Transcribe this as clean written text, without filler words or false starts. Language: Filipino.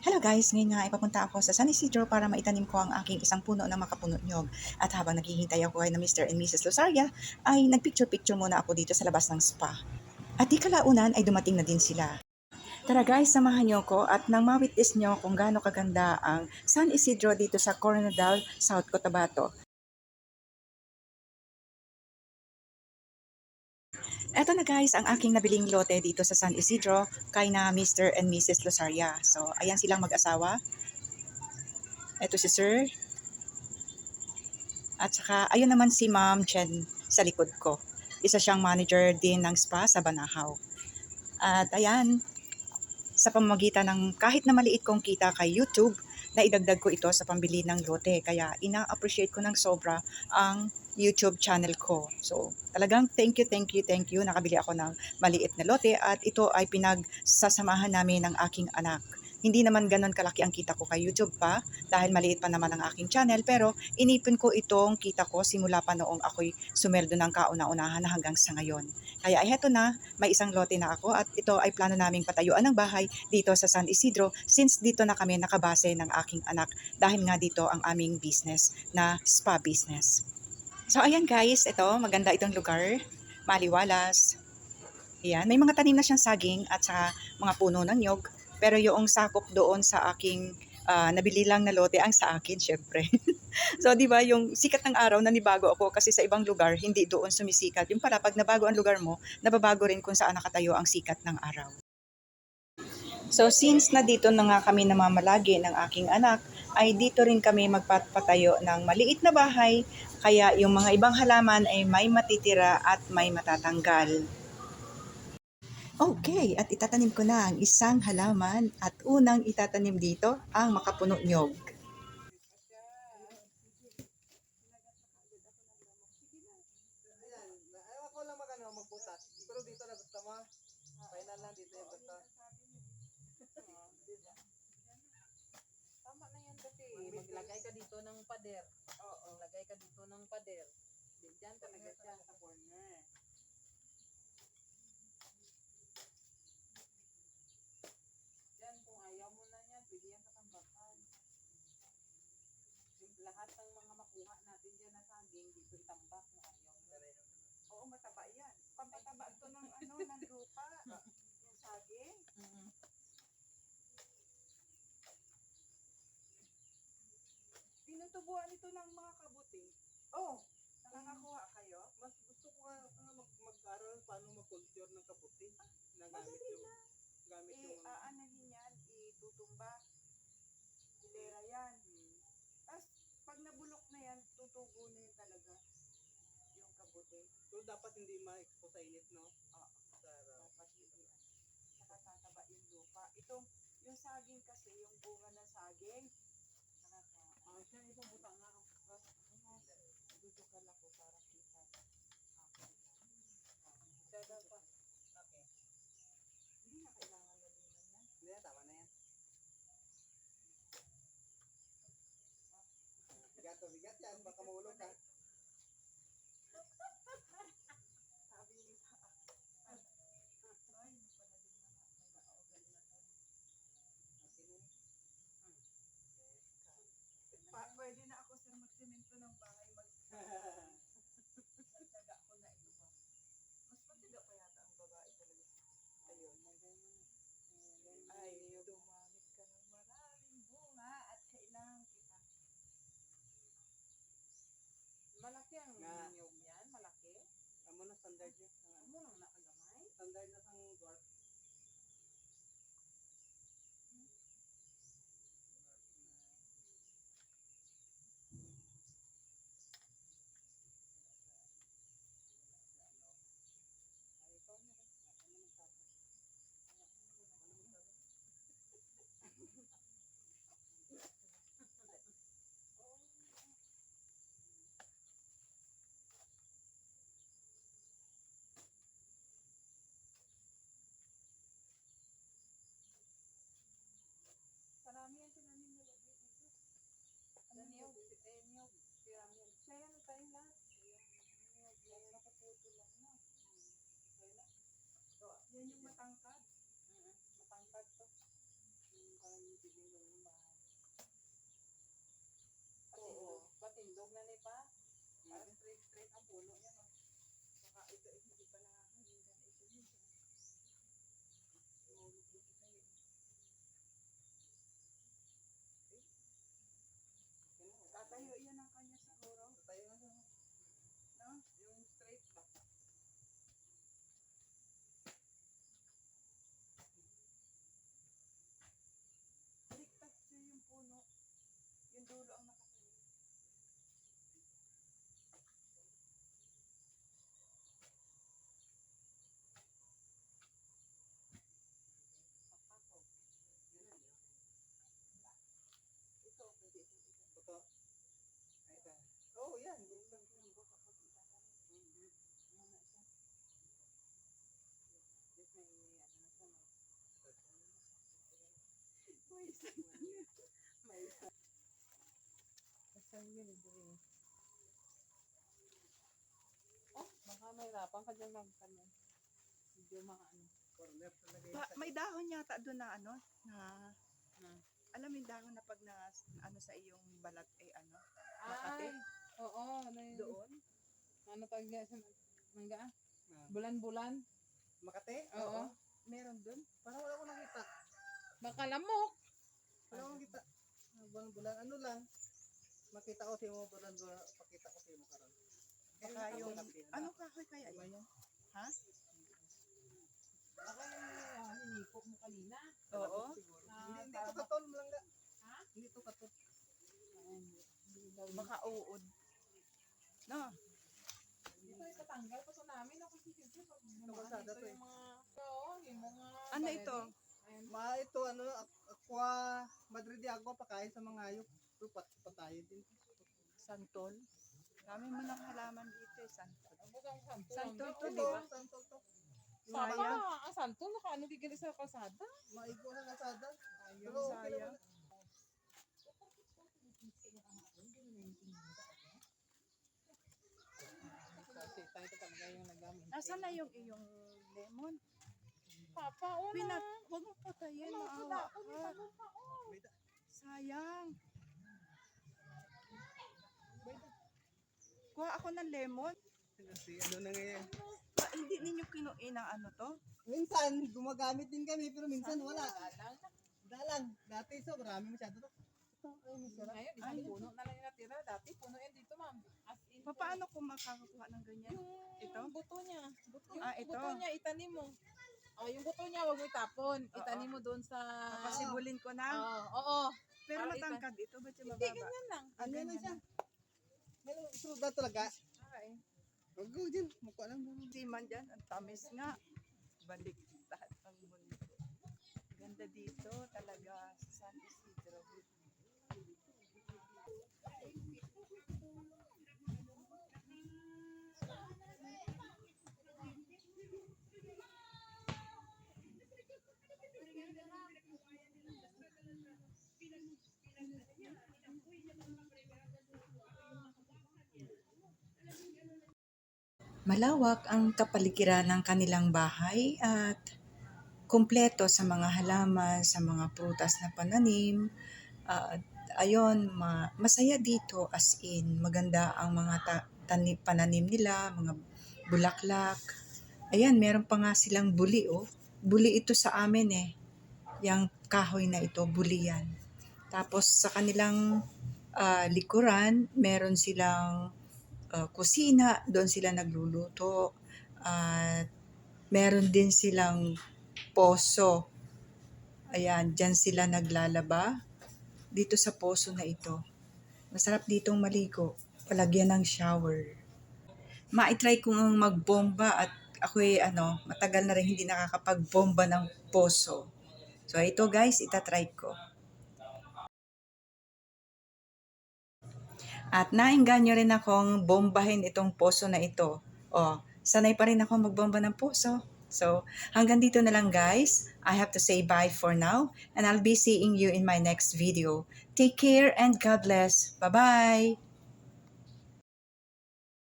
Hello guys, ngayon nga ay papunta ako sa San Isidro para maitanim ko ang aking isang puno ng makapuno nyog. At habang naghihintay ako kay na Mr. and Mrs. Losaria, ay nagpicture-picture muna ako dito sa labas ng spa. At di kalaunan ay dumating na din sila. Tara guys, samahan niyo ko at nang ma-witness niyo kung gaano kaganda ang San Isidro dito sa Coronadal, South Cotabato. Eto na guys, ang aking nabiling lote dito sa San Isidro kay na Mr. and Mrs. Losaria. So, ayan silang mag-asawa. Eto si Sir. At saka, ayun naman si Ma'am Chen sa likod ko. Isa siyang manager din ng spa sa Banahaw. At ayan, sa pamamagitan ng kahit na maliit kong kita kay YouTube, na idagdag ko ito sa pambili ng lote. Kaya ina-appreciate ko ng sobra ang YouTube channel ko. So, talagang thank you, thank you, thank you. Nakabili ako ng maliit na lote at ito ay pinagsasamahan namin ng aking anak. Hindi naman ganon kalaki ang kita ko kay YouTube pa dahil maliit pa naman ang aking channel, pero inipon ko itong kita ko simula pa noong ako'y sumeldo ng kauna-unahan na hanggang sa ngayon. Kaya ay heto na, may isang lote na ako at ito ay plano naming patayuan ng bahay dito sa San Isidro since dito na kami nakabase ng aking anak dahil nga dito ang aming business na spa business. So ayan guys, ito maganda itong lugar, maliwalas. Ayan, may mga tanim na siyang saging at saka mga puno ng nyog. Pero yung sakop doon sa aking nabili lang na lote ang sa akin, syempre. So, di ba, yung sikat ng araw, nanibago ako kasi sa ibang lugar, hindi doon sumisikat. Yung pala, pag nabago ang lugar mo, nababago rin kung saan nakatayo ang sikat ng araw. So, since na dito na nga kami namamalagi ng aking anak, ay dito rin kami magpapatayo ng maliit na bahay, kaya yung mga ibang halaman ay may matitira at may matatanggal. Okay, at itatanim ko na ang isang halaman at unang itatanim dito ang makapuno nyog. Ako lang magbutas. Pero dito na gusto mo. Final lang dito yung gusto. Tama na yan kasi. Maglagay ka dito ng pader. Oo. Maglagay ka dito ng pader. Diyan talaga siya sa corner. Diyan kung ayaw mo na yan, pwede yan katambakan. Lahat ng mga makuha natin dyan na saging, dito itambak kung ayaw mo. Oo, mataba yan. Pampataba ito ng ng lupa. Yung saging. Tinutubuan ito ng mga kabuti. Oh, nakakakuha kayo? Mas gusto ko mag-aral paano mag-culture ng kabuti. Nagamit yung aanahin yan, itutumba. Hilera yan. Tapos, pag nabulok na yan, tutubo na yan talaga yung kabuti. So, dapat hindi ma-expose sa init, no? Oo. Dapat hindi. Saka tataba yung lupa. Yung saging kasi, yung bunga ng saging, siya isang butang nga. Dudukal ako para kita. Siya daw pa. Okay. Hindi na kailangan laliman yan. Hindi na, tama na yan. Bigat o bigat yan, baka mahulog ka. Sabi ni ay, napalalim na nga. May naogal na to. Pwede na ako sir magsemento ng bahay. Magtsaga ko na ito ba? Mas matyaga pa yata ang babae talaga. Ayun. Ay, dumamit ka ng maraming bunga at kailangan kita. Malaki ang niyog yan? Malaki? Amo na standard niya. Amo lang nakagamay? Standard na sang dwarf. Marami yan tinanim na lagi dito. Niyog, niyog, piramid. Siya yan, tayo lahat. Niyog, nakaputo lang na. Yan yung matangkad. Matangkad to. Parang yung tigil ito ay hindi pa nakakahingan. Ito yun. Tumulog din kayo. Tatayo yan ang kanya siguro. Tatayo na siya. No? Yung straight back. Baliktad siya yung puno. Yung dulo ang nakatayo. Ako. Ito, pwede ito. Ito. Ito. Oh, yan. Yung baka pag itatanim. Muna siya. Yes, may ano na siya. May isa. May isa. Basta yun, ito eh. Oh, baka may rapan ka dyan magtanim. Medyo mga ano. Corner talaga yun. May dahon yata doon na ano, na Na. alam mo yung dahon na pag na ano sa iyong balat ay ano, Ay, Makati? oo. Ano yun? doon. Ano tawag niya sa mangga? Bulan-bulan? Makati? Oo. Meron doon. Parang wala ko nakita. Baka lamok. Wala ko nakita. Bulan-bulan. Ano lang? Makita ko sa mo bulan-bulan. Pakita ko sa mo karon. Baka yung, anong kahoy kaya yun? Ha? Baka yung hinipok mo kanina. Oo. Hindi to katon lang ga. Ha? Hindi to katon. Baka uod. No? Ito itatanggal pa to namin. Ako sisipin pag Kalsada to eh. yung mga... Oo, yung mga... Ano ito? Ayun. Ito ano aqua Madrid de aqua pakain sa mga hayop. Pero patayo din. Santol. Dami mo ng halaman dito eh, santol. Ang santol. Santol to, Ang di ba? Santol to. Papa, Sayang. ang santol, nakaano gigili sa kalsada? Maigo sa kalsada. Ayun, Pero okay sayang. naman. Kasi tayo talaga yung nagamit. Nasaan na yung iyong lemon? Papa, una. Huwag mo patayin, Wala maawa ako ni ka. tanong pa. Oh. Sayang. Kuha ako ng lemon. Kasi ano na ngayon. Hindi ninyo kinuin ang ano to? Minsan gumagamit din kami pero minsan wala. Alang. Dalang. Dati so marami masyado to. Ito ay masarap. Ngayon, isang puno na lang yung natira. Dati, puno yan dito, ma'am. As in, Paano kung makakakuha ng ganyan? Ito? yung buto niya. Yung Ito. buto niya, itanim mo. Oh, yung buto niya, wag mo itapon. Itanim mo doon sa... Papasibulin ko na. Oo. Pero para matangkad ito, ba't yung Hindi, mababa? ganyan lang. Ano na siya? Pero suda talaga. Okay. Wag ko dyan. Mukha lang. Siman dyan, ang tamis nga. Baliktad ang mundo. Ganda dito talaga sa San Isidro. Malawak ang kapaligiran ng kanilang bahay at kumpleto sa mga halaman, sa mga prutas na pananim. At ayon, masaya dito as in maganda ang mga pananim nila, mga bulaklak. Ayan, meron pa nga silang buli oh. Buli ito sa amin eh. Yang kahoy na ito, buli yan. Tapos sa kanilang likuran, meron silang kusina, doon sila nagluluto. At meron din silang poso. Ayan, dyan sila naglalaba. Dito sa poso na ito. Masarap ditong maligo. Palagyan ng shower. Ma-try kong magbomba at ako'y matagal na rin hindi nakakapagbomba ng poso. So ito guys, itatry ko. At naengganyo rin akong bombahin itong poso na ito. Sanay pa rin ako magbomba ng poso. So, hanggang dito na lang guys. I have to say bye for now and I'll be seeing you in my next video. Take care and God bless. Bye-bye!